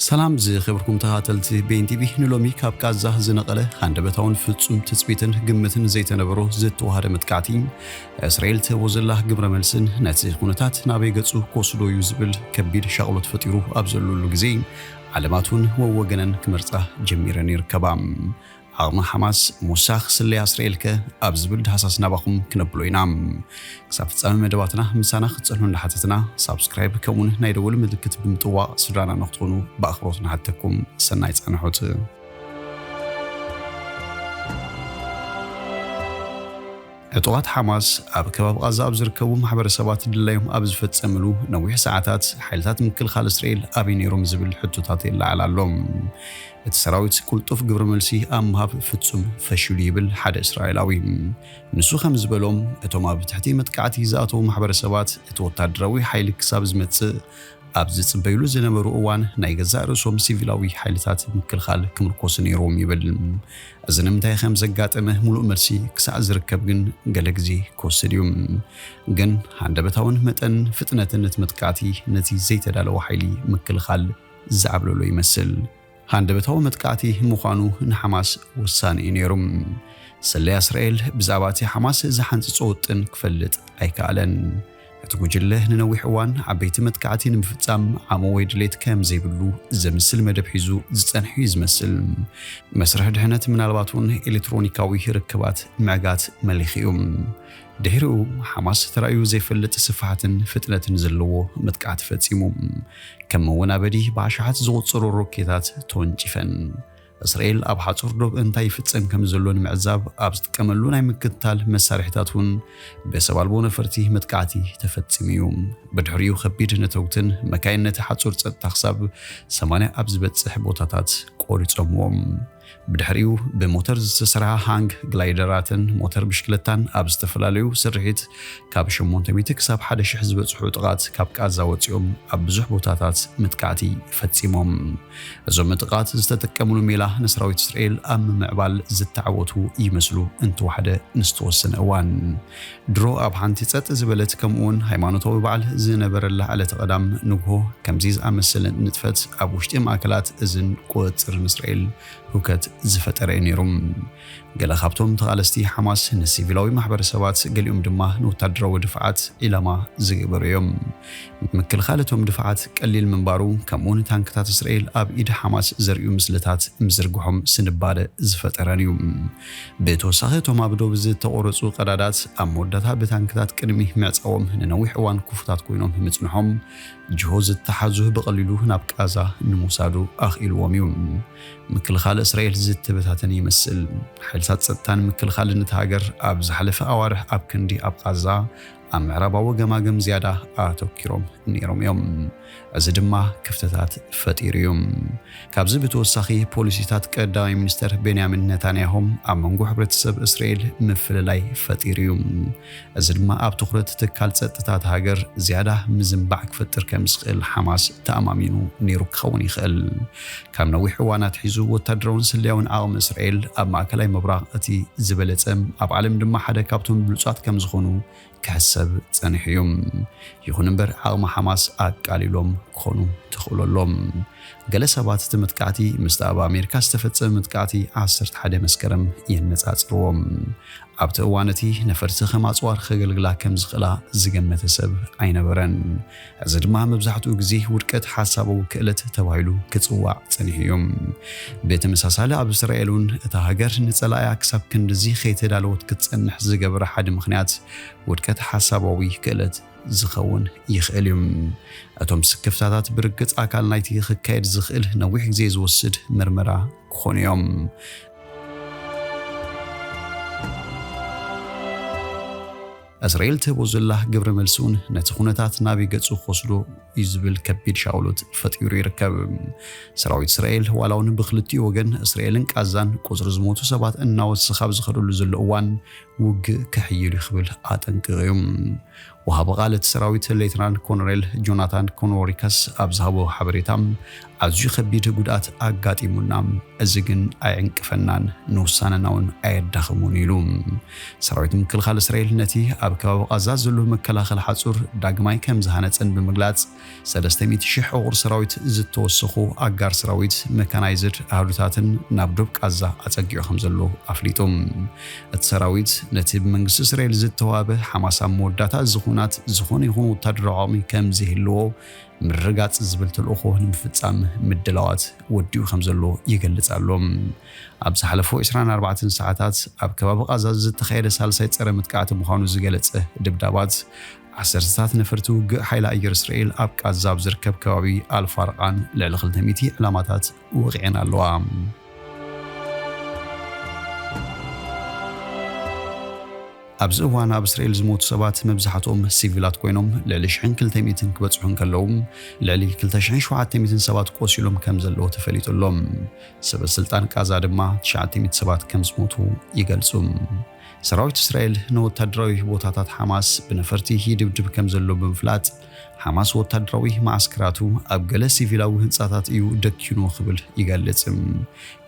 ሰላም ዝኽብርኩም ተኸታተልቲ BNTV ንሎሚ ካብ ጋዛ ዝነቐለ ሃንደበታውን ፍጹም ትጽቢትን ግምትን ዘይተነበሮ ዝተዋሃደ መጥቃዕቲ እስራኤል ትህቦ ዘላ ግብረ መልስን ነቲ ኩነታት ናበይ ገጹ ከወስዶ እዩ ዝብል ከቢድ ሻቕሎት ፈጢሩ ኣብ ዘለሉ ግዜ ዓለማቱን ወወገነን ክመርጻ ጀሚረን ይርከባ። ዓቕሚ ሓማስ ሙሳኽ ስለያ እስራኤል ኣብ ዝብል ድሃሳስ ናባኹም ክነብሎ ኢና። ክሳብ ፍጻሜ መደባትና ምሳና ክትጸንሑ እንዳሓተትና ሳብስክራይብ ከምኡን ናይ ደወል ምልክት ብምጥዋቕ ስድራና ንኽትኾኑ በኣኽብሮት ንሓተኩም ሰናይ ጸንሖት። ዕጡቓት ሓማስ ኣብ ከባቢ ጋዛ ኣብ ዝርከቡ ማሕበረሰባት ድላዮም ኣብ ዝፈጸምሉ ነዊሕ ሰዓታት ሓይልታት ምክልኻል እስራኤል ኣበይ ነይሮም ዝብል ሕቶታት የለዓል ኣሎ። እቲ ሰራዊት ቁልጡፍ ግብረ መልሲ ኣብ ምሃብ ፍጹም ፈሽሉ ይብል ሓደ እስራኤላዊ ንሱ ከም ዝበሎም እቶም ኣብ ትሕቲ መጥቃዕቲ ዝኣተዉ ማሕበረሰባት እቲ ወታደራዊ ሓይሊ ክሳብ ዝመጽእ ኣብ ዝጽበይሉ ዝነበሩ እዋን ናይ ገዛእ ርእሶም ሲቪላዊ ሓይልታት ምክልኻል ክምርኮሱ ነይሮም ይብል። እዚ ንምንታይ ከም ዘጋጠመ ሙሉእ መልሲ ክሳዕ ዝርከብ ግን ገለ ግዜ ክወስድ እዩ። ግን ሃንደበታውን መጠን ፍጥነትን እቲ መጥቃዕቲ ነቲ ዘይተዳለወ ሓይሊ ምክልኻል ዝዓብለሎ ይመስል። ሃንደበታዊ መጥቃዕቲ ምዃኑ ንሓማስ ወሳኒ እዩ ነይሩ። ሰለያ እስራኤል ብዛዕባ እቲ ሓማስ ዝሓንፅፆ ውጥን ክፈልጥ ኣይከኣለን። እቲ ጉጅለ ንነዊሕ እዋን ዓበይቲ መጥቃዕቲ ንምፍጻም ዓሞ ወይ ድሌት ከም ዘይብሉ ዘምስል መደብ ሒዙ ዝጸንሐ እዩ ዝመስል። መስርሕ ድሕነት ምናልባቱን ኤሌክትሮኒካዊ ርክባት ምዕጋት መሊኽ እዩ። ድሕሪኡ ሓማስ ተራእዩ ዘይፈልጥ ስፍሓትን ፍጥነትን ዘለዎ መጥቃዕቲ ፈጺሙ ከም መወናበዲ ብኣሽሓት ዝቑጸሩ ሮኬታት ተወንጪፈን። እስራኤል ኣብ ሓጹር ዶብ እንታይ ይፍጸም ከም ዘሎ ንምዕዛብ ኣብ ዝጥቀመሉ ናይ ምክትታል መሳርሒታት እውን ብሰብ ኣልቦ ነፈርቲ መጥቃዕቲ ተፈጺሙ እዩ። ብድሕሪኡ ከቢድ ነተውትን መካይን ነቲ ሓጹር ጸጥታ ክሳብ 80 ኣብ ዝበጽሕ ቦታታት ቆሪጾምዎም። ብድሕሪኡ ብሞተር ዝተሰርሐ ሃንግ ግላይደራትን ሞተር ብሽክለታን ኣብ ዝተፈላለዩ ስርሒት ካብ 800 ክሳብ 1000 ዝበጽሑ ጥቃት ካብ ጋዛ ወፂኦም ኣብ ብዙሕ ቦታታት መጥቃዕቲ ፈጺሞም። እዞም ጥቃት ዝተጠቀምሉ ሜላ ንሰራዊት እስራኤል ኣብ ምዕባል ዝተዓወቱ ይመስሉ እንትወሓደ ንዝተወሰነ እዋን ድሮ ኣብ ሓንቲ ጸጥ ዝበለት ከምኡውን ሃይማኖታዊ በዓል ዝነበረላ ዕለተ ቀዳም ንግሆ ከምዚ ዝኣመሰለ ንጥፈት ኣብ ውሽጢ ማእከላት እዝን ቁፅር እስራኤል ሁከት ዝፈጠረ ነይሩ። ገለ ካብቶም ተቓለስቲ ሓማስ ንሲቪላዊ ማሕበረሰባት ገሊኦም ድማ ንወታደራዊ ድፍዓት ኢላማ ዝገበሩ እዮም። ምክልኻል እቶም ድፍዓት ቀሊል ምንባሩ ከምኡውን ታንክታት እስራኤል ኣብ ኢድ ሓማስ ዘርእዩ ምስልታት ምዝርግሖም ስንባደ ዝፈጠረን እዩ። ብተወሳኺ እቶም ኣብ ዶብ ዝተቆረፁ ቀዳዳት ኣብ መወዳእታ ብታንክታት ቅድሚ ምዕፃዎም ንነዊሕ እዋን ክፉታት ኮይኖም ምጽንሖም ጅሆ ዝተሓዙ ብቐሊሉ ናብ ጋዛ ንምውሳዱ ኣኽኢልዎም እዩ። ምክልኻል እስራኤል ዝተበታተነ ይመስል። ሓይልታት ጸጥታን ምክልኻልን እቲ ሃገር ኣብ ዝሓለፈ ኣዋርሕ ኣብ ክንዲ ኣብ ጋዛ ኣብ ምዕራባዊ ገማገም ዝያዳ ኣተኪሮም ነይሮም እዮም። እዚ ድማ ክፍተታት ፈጢሩ እዩ። ካብዚ ብተወሳኺ ፖሊሲታት ቀዳማይ ሚኒስተር ቤንያሚን ኔታንያሆም ኣብ መንጎ ሕብረተሰብ እስራኤል ምፍልላይ ፈጢሩ እዩ። እዚ ድማ ኣብ ትኹረት ትካል ጸጥታት ሃገር ዝያዳ ምዝንባዕ ክፈጥር ከም ዝኽእል ሓማስ ተኣማሚኑ ነይሩ ክኸውን ይኽእል። ካብ ነዊሕ እዋናት ሒዙ ወታደራውን ስለያውን ዓቕሚ እስራኤል ኣብ ማእከላይ ምብራቕ እቲ ዝበለጸ ኣብ ዓለም ድማ ሓደ ካብቶም ብሉጻት ከም ዝኾኑ ክሕሰብ ጸኒሑ እዩ። ይኹን እምበር ዓቕሚ ሓማስ ኣቃሊሎም ክኾኑ ተኽእለሎም። ገለ ሰባት እቲ መጥቃዕቲ ምስ ኣብ ኣሜሪካ ዝተፈጸመ መጥቃዕቲ 11 መስከረም የነጻጽርዎም። ኣብቲ እዋን እቲ ነፈርቲ ከም ኣጽዋር ከገልግላ ከም ዝኽእላ ዝገመተ ሰብ ኣይነበረን። እዚ ድማ መብዛሕትኡ ግዜ ውድቀት ሓሳባዊ ክእለት ተባሂሉ ክጽዋዕ ጸኒሑ እዩ። ብተመሳሳሊ ኣብ እስራኤልን እታ ሃገር ንጸላእያ ክሳብ ክንድዚ ከይተዳለወት ክትጸንሕ ዝገበረ ሓደ ምኽንያት ውድቀት ሓሳባዊ ክእለት ዝኸውን ይኽእል እዩ። እቶም ስክፍታታት ብርግጽ ኣካል ናይቲ ክካየድ ዝኽእል ነዊሕ ግዜ ዝወስድ ምርመራ ክኾኑ እዮም። እስራኤል ትህቦ ዘላ ግብረ መልሲውን ነቲ ኩነታት ናበይ ገጹ ክወስዶ እዩ ዝብል ከቢድ ሻቕሎት ፈጢሩ ይርከብ። ሰራዊት እስራኤል ዋላ እውን ብክልቲኡ ወገን እስራኤልን ጋዛን ቁፅሪ ዝሞቱ ሰባት እናወስኸ ኣብ ዝኸደሉ ዘሎ እዋን ውግእ ክሕይሉ ይኽእል ኣጠንቂቑ እዩ። ወሃቢ ቃል እቲ ሰራዊት ሌተናንት ኮሎኔል ጆናታን ኮኖሪካስ ኣብ ዝሃቦ ሓበሬታ عزو خبيد قدات أقاتيمونا أزجن أعنكفنان نوسانناون أيدخمون يلوم سراويت مكل خال إسرائيل نتي أبكاب غزة زلو مكلاخ الحصور داغماي كم زهانتن بمغلات سدستميت شح أغر سراويت زت توسخو أقار سراويت ميكانايزر أهلوتاتن نابدوب غزة أتقيو خمزلو أفليتوم السراويت نتي بمنغس إسرائيل زت توابه حماسا موداتا زخونات زخون يخون وتدرعامي كم زهلو مرقات زبلت الأخوة نمفتسام مدلوات وديو خمزلو يقلتالهم أبز حلفو 24 ساعات أب كباب غزة زت تخيل سالسايت سرى متقاعت مخانو زقلت دبدابات 10 ساعات نفرتو حيلا أير إسرائيل أب كازاب زركب كوابي الفارقان لعلخلتميتي علاماتات وغينا اللوام أبز وانا بإسرائيل زموت سبات مبزحتهم سيفيلات كوينهم لعليش عن كل تيميتن كبتسحون كلهم لعلي كل تشعين شوعات تيميتن سبات قوسيلهم كم زلو تفليتو لهم سبب السلطان كازا دما تشعات تيميت سبات كم زموتو يقلسهم سراويت إسرائيل نو تدروي بوتاتات حماس بنفرتي يدبدب كم زلو بمفلات حماس وتدروي معسكراتو أبقل سيفيلاو هنساتات إيو دكينو خبل يقلسم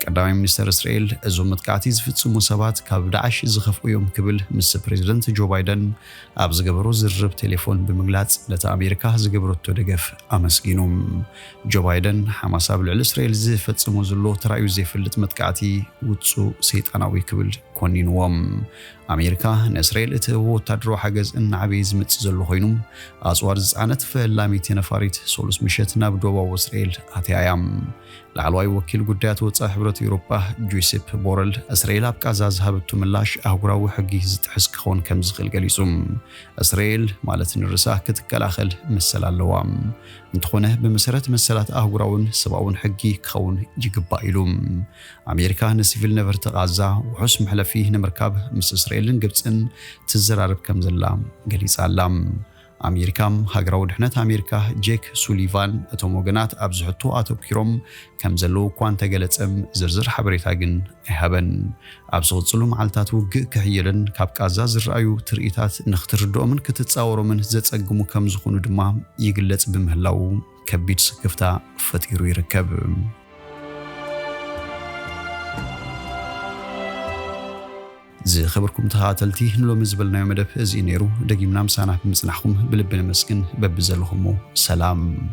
قدامي منستر إسرائيل أزوم متقاعتي زفتسمو سبات كاب داعش زخفو يوم كبل مس بريزيدنت جو بايدن أب زقبرو زرب تليفون بمغلات لتا أمريكا زقبرو تودقف أمسكينوم جو بايدن حماس أبلع إسرائيل زفتسمو زلو ترايو زيفلت متقاعتي وتسو سيطاناوي كبل كونينوام أمريكا نإسرائيل اتهو تدرو حاجز إن عبيز متزلو خينوم أزوار زعنت فلاميتي نفاريت سولس مشيت نابدو إسرائيل هاتيايام لعلواي وكيل قدات وصاح حبرة أوروبا جويسيب بورل إسرائيل أبقى زهبتو ملاش أهوراو حقي زتحسك خون كم زغل قليسوم إسرائيل مالت الرساه كتكالاخل مسل اللوام انتخونه بمسارات مسلات أهوراون سباون حقي كخون يقبائلوم أمريكا نسيفيل نفرت غازة وحس محلفيه نمركاب مس إسرائيل نقبتن تزرارب كم زلام قليس علام أمريكام هاجراو دحنت أمريكا جيك سوليفان أتوموجنات أبزحتو أتوكيروم كم زلو كوانتا جلتم زرزر حبريتاجن هبن أبزغت سلوم علتاتو كهيلن كابك أزاز رأيو ترئيتات نختر دومن كتتصاورو من زت أجمو كم زخونو دما يجلت بمهلاو كبيت سكفتا فتيرو يركب زي خبركم تهاتلتي نلو مزبلنا يوم دف ازي نيرو دقيمنا مسانا بمسنحكم بلبنا مسكن ببزلهم سلام